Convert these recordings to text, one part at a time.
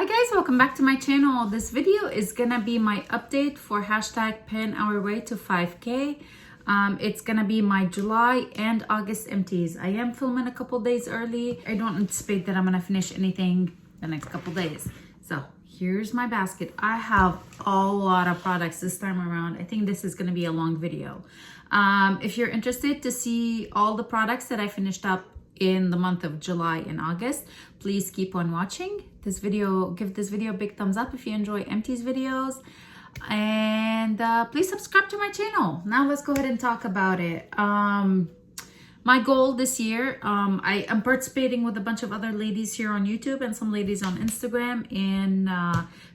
Hi guys, welcome back to my channel. This video is gonna be my update for hashtag pin our way to 5K. It's gonna be my July and August empties. I am filming a couple days early. I don't anticipate that I'm gonna finish anything the next couple days. So here's my basket. I have a lot of products this time around. I think this is gonna be a long video. If you're interested to see all the products that I finished up in the month of July and August, please keep on watching this video. Give this video a big thumbs up if you enjoy empties videos, and please subscribe to my channel. Now let's go ahead and talk about it. My goal this year, I am participating with a bunch of other ladies here on YouTube and some ladies on Instagram in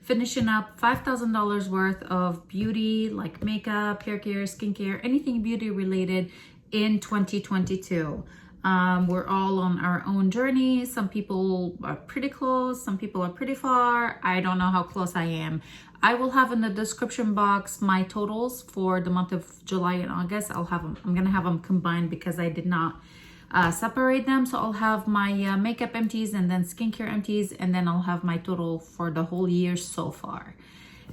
finishing up $5,000 worth of beauty, like makeup, hair care, skincare, anything beauty related in 2022. We're all on our own journey. Some people are pretty close, some people are pretty far. I don't know how close I am. I will have in the description box my totals for the month of July and August. I'm gonna have them combined because I did not separate them. So I'll have my makeup empties and then skincare empties, and then I'll have my total for the whole year so far,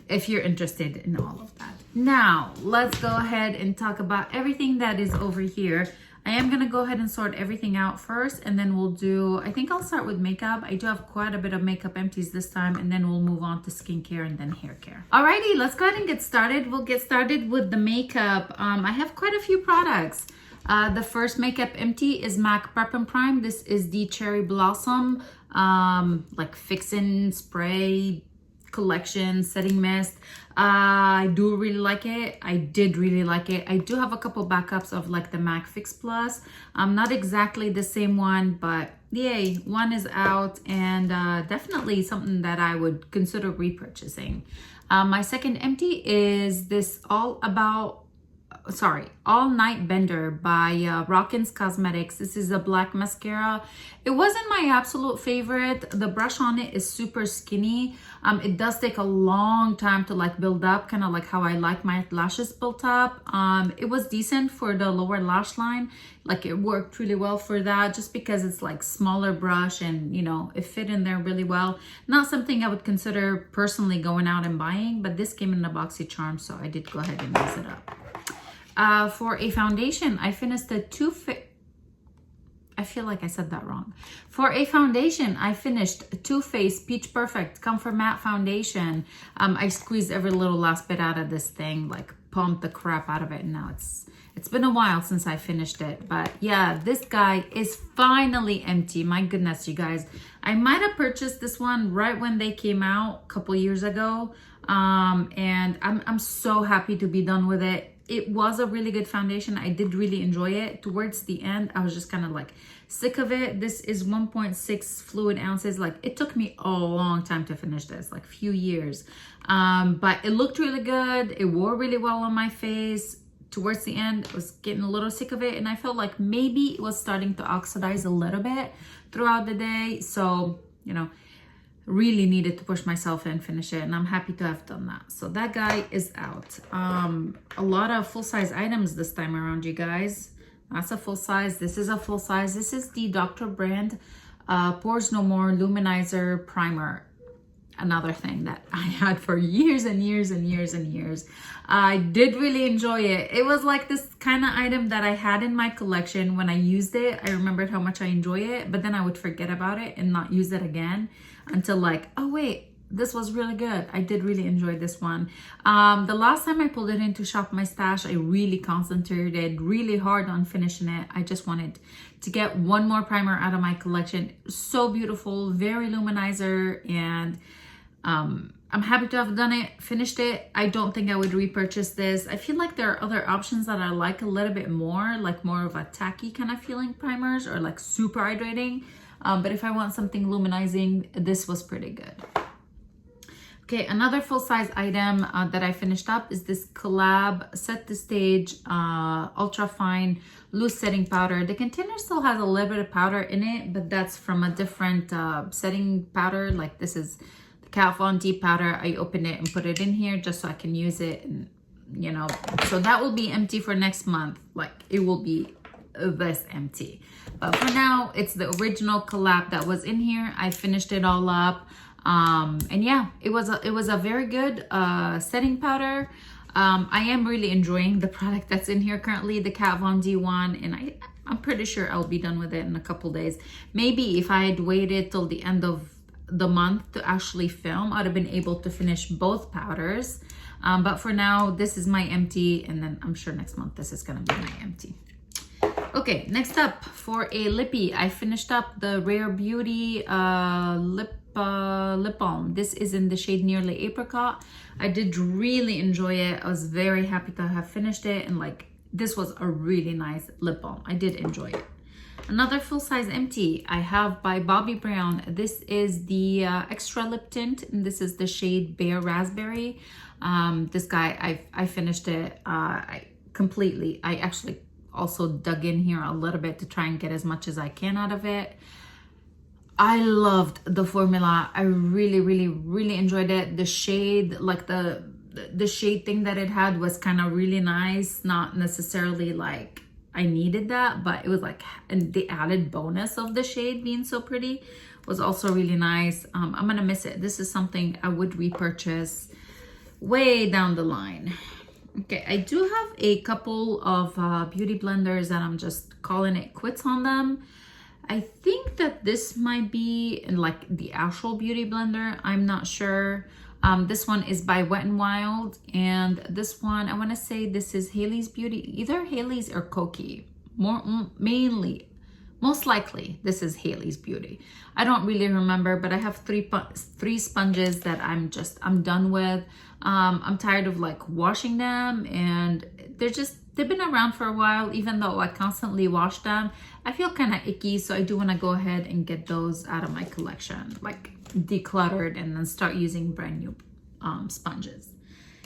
if you're interested in all of that. Now let's go ahead and talk about everything that is over here. I am gonna go ahead and sort everything out first, and then we'll do, I think I'll start with makeup. I do have quite a bit of makeup empties this time, and then we'll move on to skincare and then hair care. Alrighty, let's go ahead and get started. We'll get started with the makeup. I have quite a few products. The first makeup empty is MAC Prep and Prime. This is the Cherry Blossom, like fixin' spray collection setting mist. I do really like it. I did really like it. I do have a couple backups of like the MAC Fix Plus. Not exactly the same one, but yay, one is out, and definitely something that I would consider repurchasing. My second empty is this All Night Bender by Rockins Cosmetics. This is a black mascara. It wasn't my absolute favorite. The brush on it is super skinny. It does take a long time to like build up, kind of like how I like my lashes built up. It was decent for the lower lash line. Like it worked really well for that, just because it's like smaller brush and you know, it fit in there really well. Not something I would consider personally going out and buying, but this came in a boxy charm, so I did go ahead and use it up. For a foundation, I finished the I feel like I said that wrong. For a foundation, I finished Too Faced Peach Perfect Comfort Matte Foundation. I squeezed every little last bit out of this thing, like pumped the crap out of it. And now it's been a while since I finished it. But yeah, this guy is finally empty. My goodness, you guys. I might have purchased this one right when they came out a couple years ago. And I'm so happy to be done with it. It was a really good foundation. I did really enjoy it. Towards the end, I was just kind of like sick of it. This is 1.6 fluid ounces. Like it took me a long time to finish this, like a few years. But it looked really good. It wore really well on my face. Towards the end, I was getting a little sick of it, and I felt like maybe it was starting to oxidize a little bit throughout the day. So, you know, really needed to push myself and finish it, and I'm happy to have done that. So that guy is out. A lot of full-size items this time around, you guys. That's a full size. This is a full size. This is the Dr. Brand Pores No More Luminizer Primer. Another thing that I had for years and years and years and years. I did really enjoy it. It was like this kind of item that I had in my collection. When I used it, I remembered how much I enjoy it, but then I would forget about it and not use it again until like, oh wait, this was really good. I did really enjoy this one. The last time I pulled it in to shop my stash, I really concentrated really hard on finishing it. I just wanted to get one more primer out of my collection. So beautiful, very luminizer, and I'm happy to have done it, finished it. I don't think I would repurchase this. I feel like there are other options that I like a little bit more, like more of a tacky kind of feeling primers, or like super hydrating. But if I want something luminizing, this was pretty good. Okay, another full-size item that I finished up is this Collab Set the Stage Ultra Fine Loose Setting Powder. The container still has a little bit of powder in it, but that's from a different setting powder. Like this is the Kat Von D powder. I opened it and put it in here just so I can use it, and you know, so that will be empty for next month. Like it will be this empty, but for now it's the original Collab that was in here. I finished it all up. And yeah, it was a very good setting powder. I am really enjoying the product that's in here currently, the Kat Von D one, and I'm pretty sure I'll be done with it in a couple days. Maybe if I had waited till the end of the month to actually film, I'd have been able to finish both powders. But for now, this is my empty, and then I'm sure next month this is gonna be my empty. Okay, next up for a lippy, I finished up the Rare Beauty lip balm. This is in the shade Nearly Apricot. I did really enjoy it. I was very happy to have finished it, and like this was a really nice lip balm. I did enjoy it. Another full-size empty I have by Bobbi Brown. This is the extra lip tint, and this is the shade Bare Raspberry. This guy, I finished it completely. I actually also dug in here a little bit to try and get as much as I can out of it. I loved the formula. I really enjoyed it. The shade, like the shade thing that it had was kind of really nice. Not necessarily like I needed that, but it was like, and the added bonus of the shade being so pretty was also really nice. I'm gonna miss it. This is something I would repurchase way down the line. Okay, I do have a couple of beauty blenders that I'm just calling it quits on them. I think that this might be like the actual beauty blender. I'm not sure. This one is by Wet n Wild, and this one, I want to say this is Haley's Beauty, either Haley's or Koki. Most likely this is Haley's Beauty. I don't really remember, but I have three sponges that I'm done with. I'm tired of like washing them, and they've been around for a while. Even though I constantly wash them, I feel kind of icky, so I do want to go ahead and get those out of my collection, like decluttered, and then start using brand new sponges.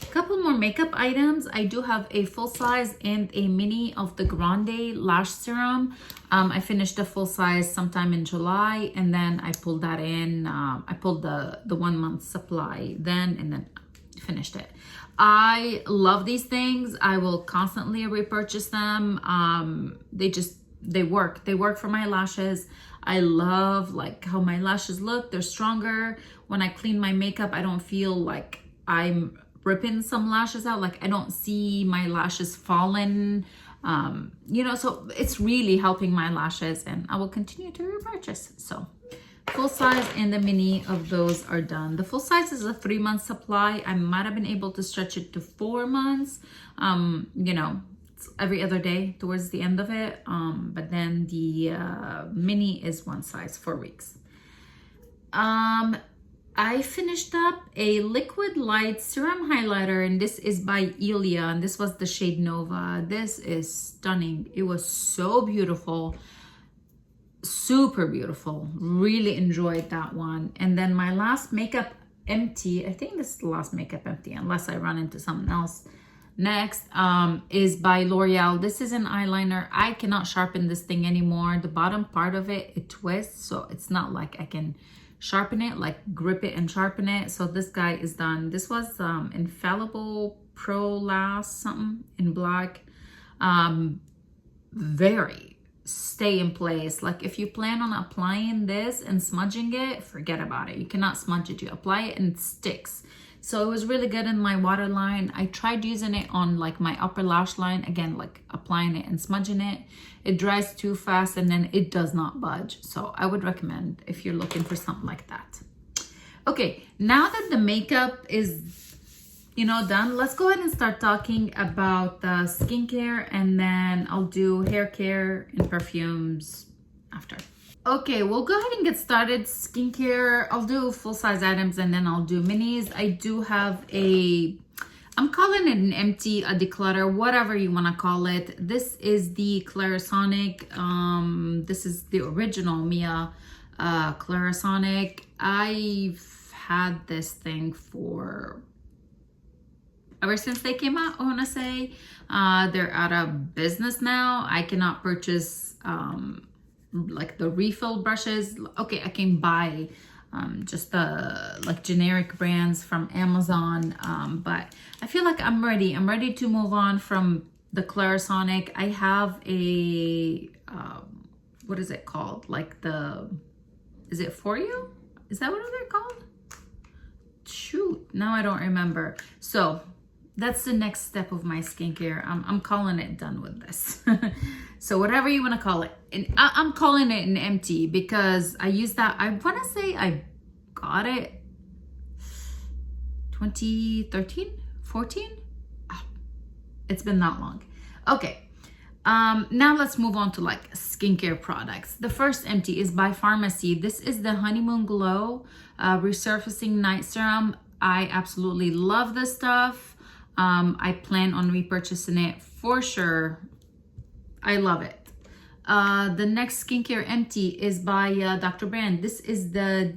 A couple more makeup items. I do have a full size and a mini of the Grande Lash Serum. I finished the full size sometime in July, and then I pulled that in. I pulled the 1 month supply then, and then finished it. I love these things. I will constantly repurchase them. They work for my lashes. I love like how my lashes look. They're stronger. When I clean my makeup, I don't feel like I'm ripping some lashes out. Like I don't see my lashes falling. You know, so it's really helping my lashes, and I will continue to repurchase. So full size and the mini of those are done. The full size is a 3 month supply. I might have been able to stretch it to 4 months. You know, every other day towards the end of it, but then the mini is 1 size, 4 weeks. I finished up a liquid light serum highlighter, and this is by Ilia, and this was the shade Nova. This is stunning. It was so beautiful, super beautiful. Really enjoyed that one. And then my last makeup empty, I think this is the last makeup empty unless I run into something else next, is by L'Oreal. This is an eyeliner. I cannot sharpen this thing anymore. The bottom part of it twists, so it's not like I can sharpen it, like grip it and sharpen it. So this guy is done. This was Infallible Pro Last something in black. Very stay in place. Like if you plan on applying this and smudging it, forget about it. You cannot smudge it. You apply it and it sticks. So it was really good in my waterline. I tried using it on like my upper lash line, again, like applying it and smudging it. It dries too fast, and then it does not budge. So I would recommend if you're looking for something like that. Okay, now that the makeup is, you know, done, let's go ahead and start talking about the skincare, and then I'll do hair care and perfumes after. Okay, we'll go ahead and get started. Skincare, I'll do full-size items and then I'll do minis. I do have I'm calling it an empty, a declutter, whatever you want to call it. This is the Clarisonic. This is the original Mia Clarisonic. I've had this thing for ever since they came out, I want to say. They're out of business now. I cannot purchase like the refill brushes. Okay, I can buy just the like generic brands from Amazon, but I feel like I'm ready to move on from the Clarisonic. I have a what is it called, like is it For You, is that what they're called? Now I don't remember. So that's the next step of my skincare. I'm calling it done with this. So whatever you want to call it. And I'm calling it an empty because I used that. I want to say I got it 2013, 14. Oh, it's been that long. Okay. Now let's move on to like skincare products. The first empty is by Pharmacy. This is the Honeymoon Glow Resurfacing Night Serum. I absolutely love this stuff. I plan on repurchasing it for sure. I love it. The next skincare empty is by Dr. Brand. This is the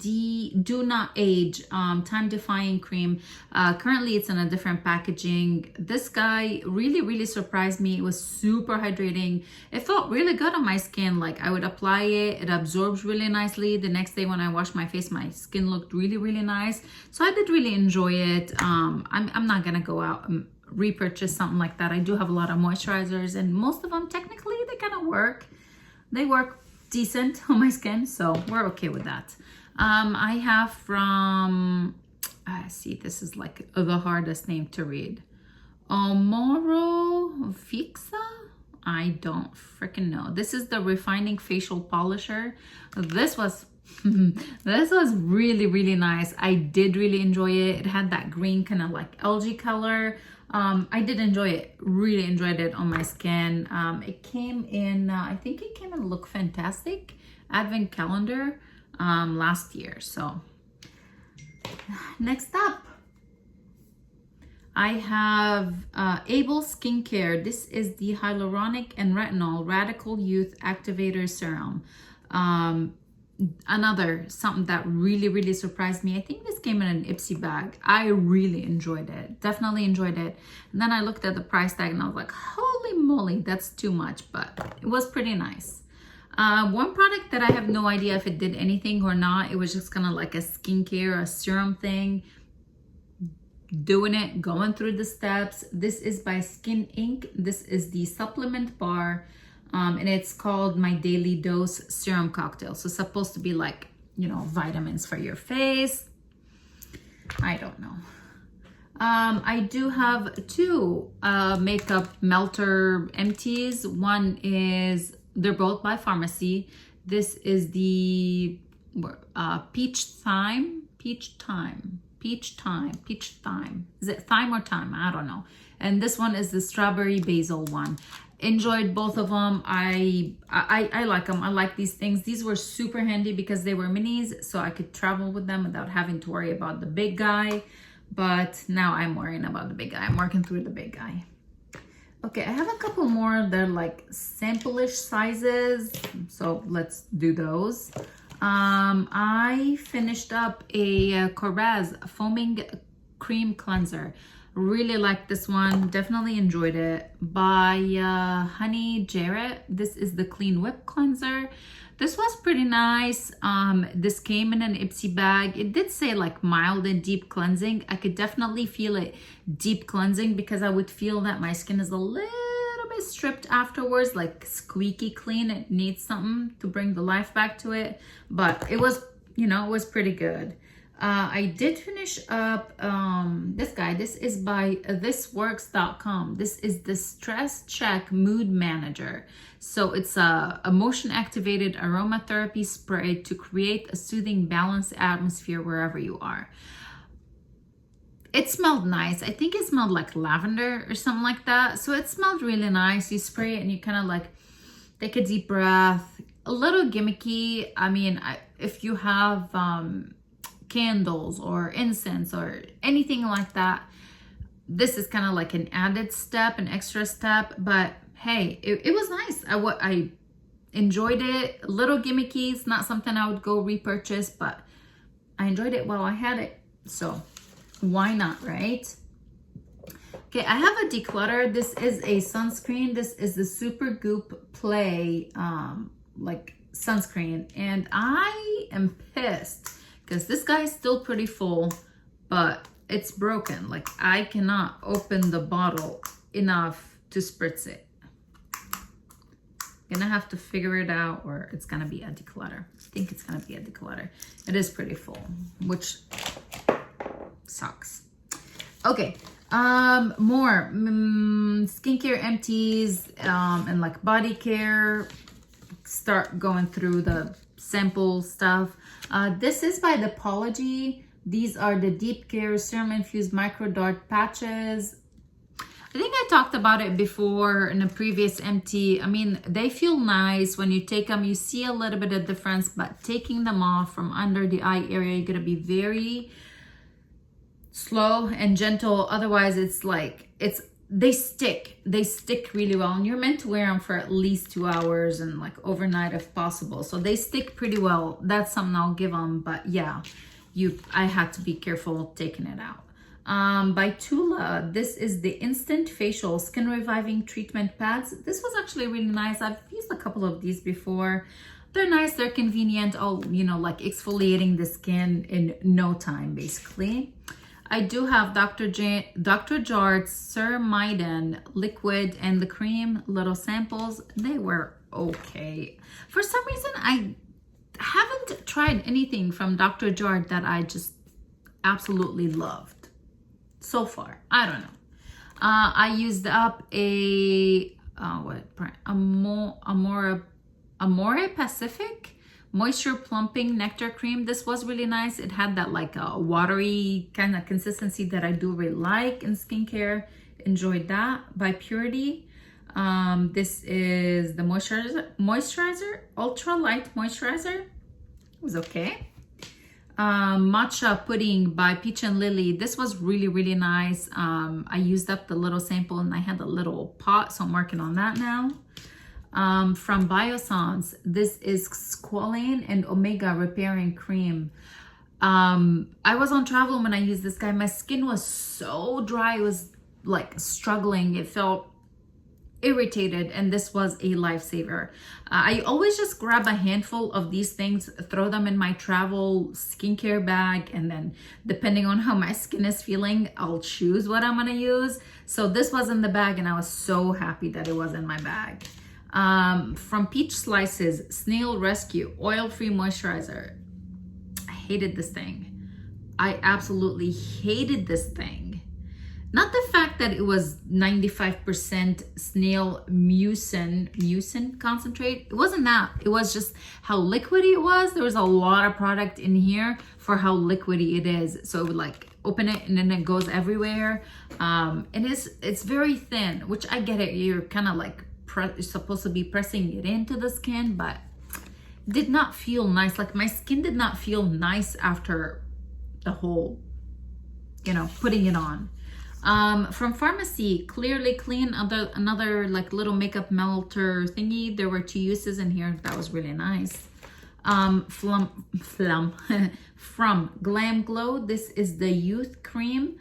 Do Not Age Time Defying Cream. Currently it's in a different packaging. This guy really surprised me. It was super hydrating. It felt really good on my skin. Like I would apply it, it absorbs really nicely. The next day when I washed my face, my skin looked really nice. So I did really enjoy it. I'm not gonna go out and repurchase something like that. I do have a lot of moisturizers and most of them technically they kind of work. They work decent on my skin, so we're okay with that. I have from, see, this is like the hardest name to read. Omoro Fixa? I don't freaking know. This is the Refining Facial Polisher. This was this was really nice. I did really enjoy it. It had that green kind of like algae color. I did enjoy it, really enjoyed it on my skin. It came in, I think it came in Look Fantastic Advent Calendar last year. So next up, I have Able Skincare. This is the Hyaluronic and Retinol Radical Youth Activator Serum. Another something that really surprised me. I think this came in an Ipsy bag. I really enjoyed it, definitely enjoyed it. And then I looked at the price tag and I was like, holy moly, that's too much, but it was pretty nice. One product that I have no idea if it did anything or not. It was just kind of like a skincare, a serum thing, doing it, going through the steps. This is by Skin Inc. This is the supplement bar. And it's called My Daily Dose Serum Cocktail. So it's supposed to be like, you know, vitamins for your face. I don't know. I do have two makeup melter empties. One is, they're both by Pharmacy. This is the Peach Thyme. Is it thyme or thyme? I don't know. And this one is the Strawberry Basil one. Enjoyed both of them. I like them. I like these things. These were super handy because they were minis, so I could travel with them without having to worry about the big guy. But now I'm worrying about the big guy. I'm working through the big guy. Okay, I have a couple more. They're like sample-ish sizes, so let's do those. I finished up a Corrèze Foaming Cream Cleanser. Really liked this one, definitely enjoyed it. By Honey Jarrett. This is the Clean Whip Cleanser. This was pretty nice. This came in an Ipsy bag. It did say like mild and deep cleansing. I could definitely feel it deep cleansing because I would feel that my skin is a little bit stripped afterwards, like squeaky clean. It needs something to bring the life back to it. But it was, you know, it was pretty good. I did finish up this guy. This is by thisworks.com. This is the Stress Check Mood Manager. So it's a emotion activated aromatherapy spray to create a soothing, balanced atmosphere wherever you are. It smelled nice. I think it smelled like lavender or something like that. So it smelled really nice. You spray it and you kind of like take a deep breath. A little gimmicky. I mean, if you have candles or incense or anything like that, this is kind of like an added step, an extra step. But hey, it was nice. I enjoyed it. A little gimmicky. It's not something I would go repurchase, but I enjoyed it while I had it. So why not, right? Okay, I have a declutter. This is a sunscreen. This is the Super Goop Play like sunscreen, and I am pissed because this guy is still pretty full, but it's broken. Like I cannot open the bottle enough to spritz it. Gonna have to figure it out, or it's gonna be a declutter. I think it's gonna be a declutter. It is pretty full, which sucks. Okay, more skincare empties and like body care. Start going through the sample stuff. This is by Apology. These are the Deep Care Serum Infused Micro Dart Patches. I think I talked about it before in a previous empty. I mean, they feel nice when you take them. You see a little bit of difference, but taking them off from under the eye area, you're gonna be very slow and gentle. Otherwise, it's like they stick really well, and you're meant to wear them for at least 2 hours and like overnight if possible. So they stick pretty well. That's something I'll give them. But yeah, I had to be careful taking it out. By Tula, this is the Instant Facial Skin Reviving Treatment Pads. This was actually really nice. I've used a couple of these before. They're nice, they're convenient. Oh, you know, like exfoliating the skin in no time, basically. I do have Dr. Jart's Ceramidin liquid and the cream, little samples. They were okay. For some reason, I haven't tried anything from Dr. Jart that I just absolutely loved so far. I don't know. I used up a Amore Pacific Moisture Plumping Nectar Cream. This was really nice. It had that like a watery kind of consistency that I do really like in skincare. Enjoyed that. By Purity. This is the moisturizer, ultra light moisturizer. It was okay. Matcha Pudding by Peach and Lily. This was really, really nice. I used up the little sample and I had a little pot, so I'm working on that now. From Biossance, this is Squalane and Omega Repairing Cream. I was on travel when I used this guy. My skin was so dry. It was like struggling. It felt irritated, and this was a lifesaver. I always just grab a handful of these things, throw them in my travel skincare bag, and then depending on how my skin is feeling, I'll choose what I'm gonna use. So this was in the bag and I was so happy that it was in my bag. From Peach Slices, Snail Rescue Oil-Free Moisturizer. I hated this thing. I absolutely hated this thing. Not the fact that it was 95% snail mucin concentrate. It wasn't that. It was just how liquidy it was. There was a lot of product in here for how liquidy it is. So it would like open it and then it goes everywhere. It's very thin, which I get it. You're kind of like supposed to be pressing it into the skin, but did not feel nice. Like my skin did not feel nice after the whole, putting it on. From Pharmacy, Clearly Clean, another like little makeup melter thingy. There were 2 uses in here. That was really nice. From Glam Glow, this is the Youth Cream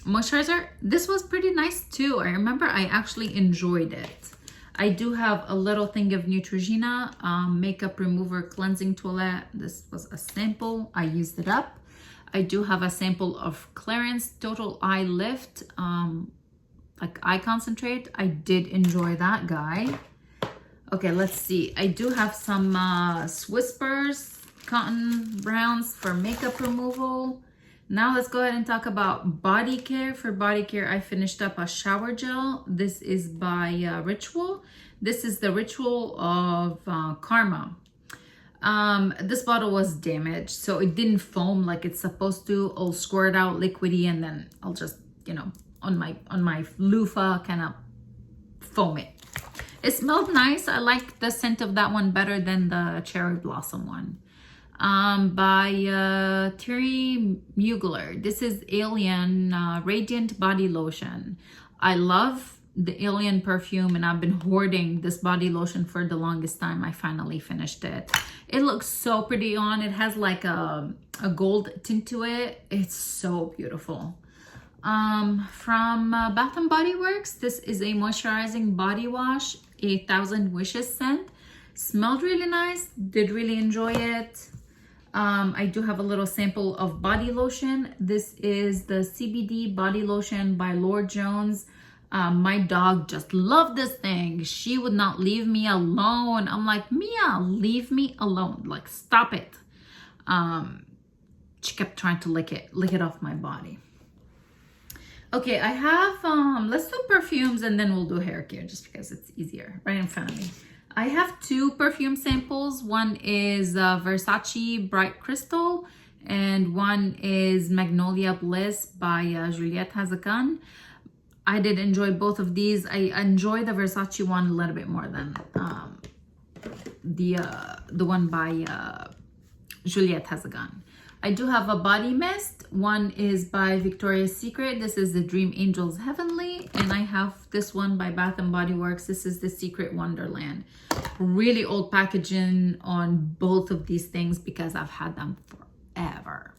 moisturizer. This was pretty nice too. I remember I actually enjoyed it. I do have a little thing of Neutrogena makeup remover cleansing toilet. This was a sample. I used it up. I do have a sample of Clarins Total Eye Lift, like eye concentrate. I did enjoy that guy. Okay, let's see. I do have some Whispers Cotton Browns for makeup removal. Now let's go ahead and talk about body care. For body care, I finished up a shower gel. This is by Ritual. This is the Ritual of Karma. This bottle was damaged, so it didn't foam like it's supposed to. I'll squirt out liquidy and then I'll just, on my loofah kind of foam it. It smelled nice. I like the scent of that one better than the cherry blossom one. By Thierry Mugler. This is Alien Radiant Body Lotion. I love the Alien perfume and I've been hoarding this body lotion for the longest time. I finally finished it. It looks so pretty on. It has like a gold tint to it. It's so beautiful. From Bath & Body Works, this is a moisturizing body wash, 1000 Wishes scent. Smelled really nice. Did really enjoy it. I do have a little sample of body lotion. This is the CBD body lotion by Lord Jones. My dog just loved this thing. She would not leave me alone. I'm like, Mia, leave me alone. Like, stop it. She kept trying to lick it off my body. Okay, I have, let's do perfumes and then we'll do hair care just because it's easier right in front of me. I have two perfume samples. One is Versace Bright Crystal and one is Magnolia Bliss by Juliette Has a Gun. I did enjoy both of these. I enjoy the Versace one a little bit more than the one by Juliette Has a Gun. I do have a body mist. One is by Victoria's Secret. This is the Dream Angels Heavenly. And I have this one by Bath & Body Works. This is the Secret Wonderland. Really old packaging on both of these things because I've had them forever.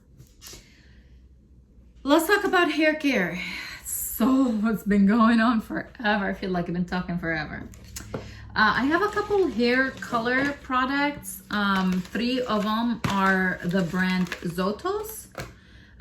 Let's talk about hair care. So it's been going on forever. I feel like I've been talking forever. I have a couple hair color products. 3 of them are the brand Zotos.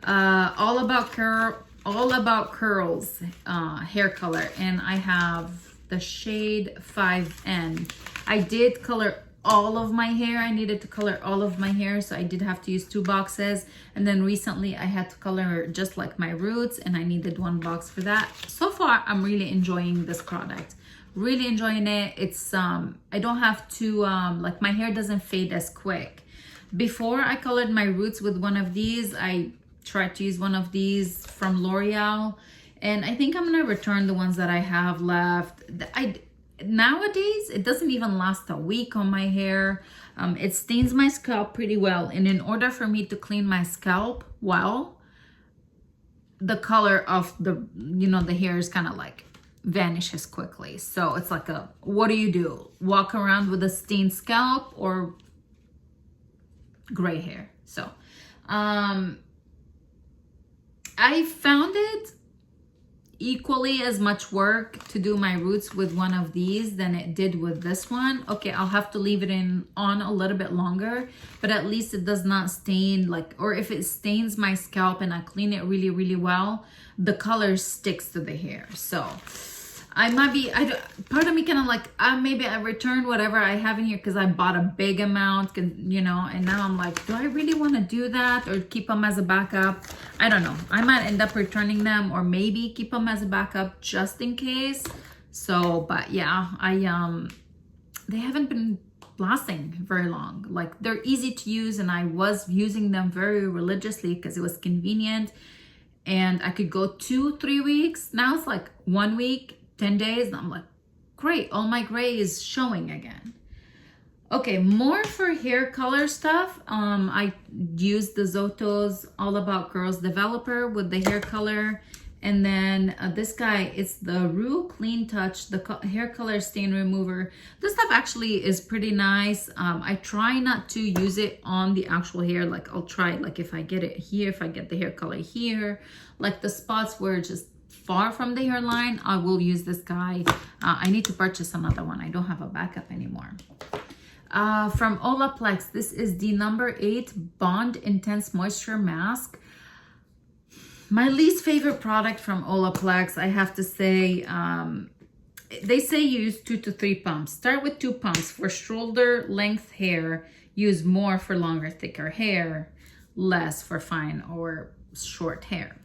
All About Curls hair color, and I have the shade 5N. I did color all of my hair. I needed to color all of my hair, so I did have to use 2 boxes. And then recently I had to color just like my roots, and I needed 1 box for that. So far, I'm really enjoying this product. Really enjoying it. It's I don't have to like, my hair doesn't fade as quick. Before I colored my roots with one of these, I tried to use one of these from L'Oreal, and I think I'm gonna return the ones that I have left. Nowadays it doesn't even last a week on my hair. It stains my scalp pretty well, and in order for me to clean my scalp well, the color of the the hair is kind of like vanishes quickly. So it's like what do? Walk around with a stained scalp or gray hair? So I found it equally as much work to do my roots with one of these than it did with this one. Okay, I'll have to leave it on a little bit longer, but at least it does not stain, like, or if it stains my scalp and I clean it really, really well, the color sticks to the hair. So I might be, part of me kind of like, maybe I return whatever I have in here because I bought a big amount, and now I'm like, do I really want to do that or keep them as a backup? I don't know. I might end up returning them, or maybe keep them as a backup just in case. So, but yeah, they haven't been lasting very long. Like, they're easy to use, and I was using them very religiously because it was convenient, and I could go 2-3 weeks. Now it's like 1 week, 10 days, and I'm like, great, all my gray is showing again. Okay, more for hair color stuff. I used the Zotos All About Curls developer with the hair color, and then this guy, it's the Rue Clean Touch, the hair color stain remover. This stuff actually is pretty nice. I try not to use it on the actual hair. Like, I'll try, like, if I get it here, if I get the hair color here, like the spots where it's just far from the hairline, I will use this guy. I need to purchase another one. I don't have a backup anymore. From Olaplex, this is the number 8 Bond Intense Moisture Mask. My least favorite product from Olaplex, I have to say. They say use 2 to 3 pumps. Start with 2 pumps for shoulder length hair. Use more for longer, thicker hair. Less for fine or short hair.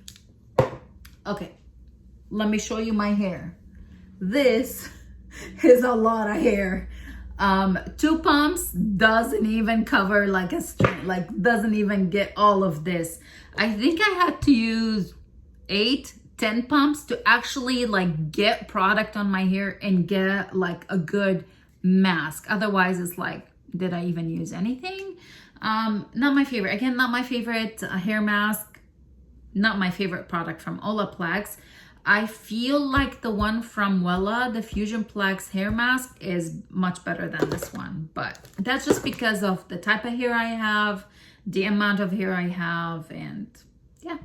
Okay. Let me show you my hair. This is a lot of hair. 2 pumps doesn't even cover like a string, like doesn't even get all of this. I think I had to use 8-10 pumps to actually like get product on my hair and get like a good mask. Otherwise it's like, did I even use anything? Not my favorite. Again, not my favorite hair mask. Not my favorite product from Olaplex. I feel like the one from Wella, the Fusion Plex hair mask, is much better than this one. But that's just because of the type of hair I have, the amount of hair I have, and yeah.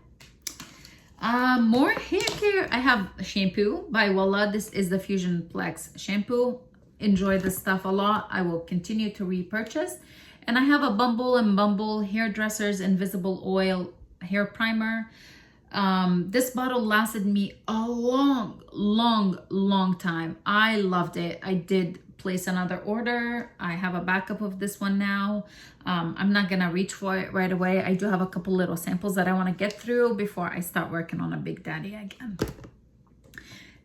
More hair care. I have shampoo by Wella. This is the Fusion Plex shampoo. Enjoy this stuff a lot. I will continue to repurchase. And I have a Bumble and Bumble Hairdressers Invisible Oil hair primer. This bottle lasted me a long time. I loved it. I did place another order. I have a backup of this one now. I'm not gonna reach for it right away. I do have a couple little samples that I want to get through before I start working on a big daddy again.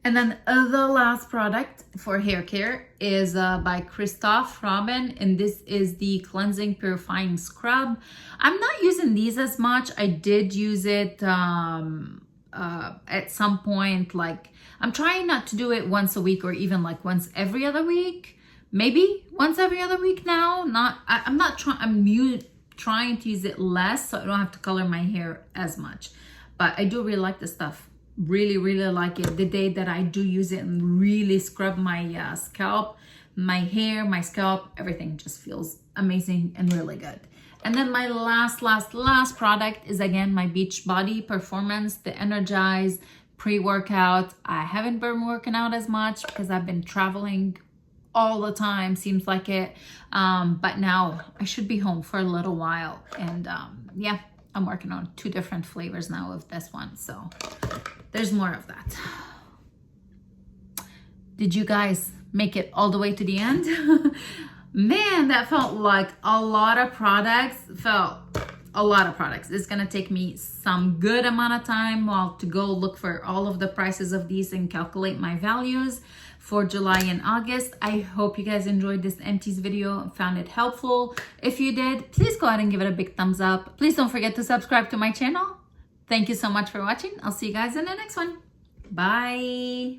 And then the last product for hair care is by Christophe Robin, and this is the Cleansing Purifying Scrub. I'm not using these as much. I did use it at some point. Like, I'm trying not to do it once a week or even like once every other week. Maybe once every other week now. I'm trying to use it less so I don't have to color my hair as much. But I do really like this stuff. Really like it. The day that I do use it and really scrub my scalp, my hair, my scalp, everything just feels amazing and really good. And then my last product is again my Beachbody Performance, the Energize pre-workout. I haven't been working out as much because I've been traveling all the time, seems like it. But now I should be home for a little while. And yeah, I'm working on 2 different flavors now of this one. So there's more of that. Did you guys make it all the way to the end? Man, that felt like a lot of products. It's gonna take me some good amount of time to go look for all of the prices of these and calculate my values for July and August. I hope you guys enjoyed this Empties video and found it helpful. If you did, please go ahead and give it a big thumbs up. Please don't forget to subscribe to my channel. Thank you so much for watching. I'll see you guys in the next one. Bye.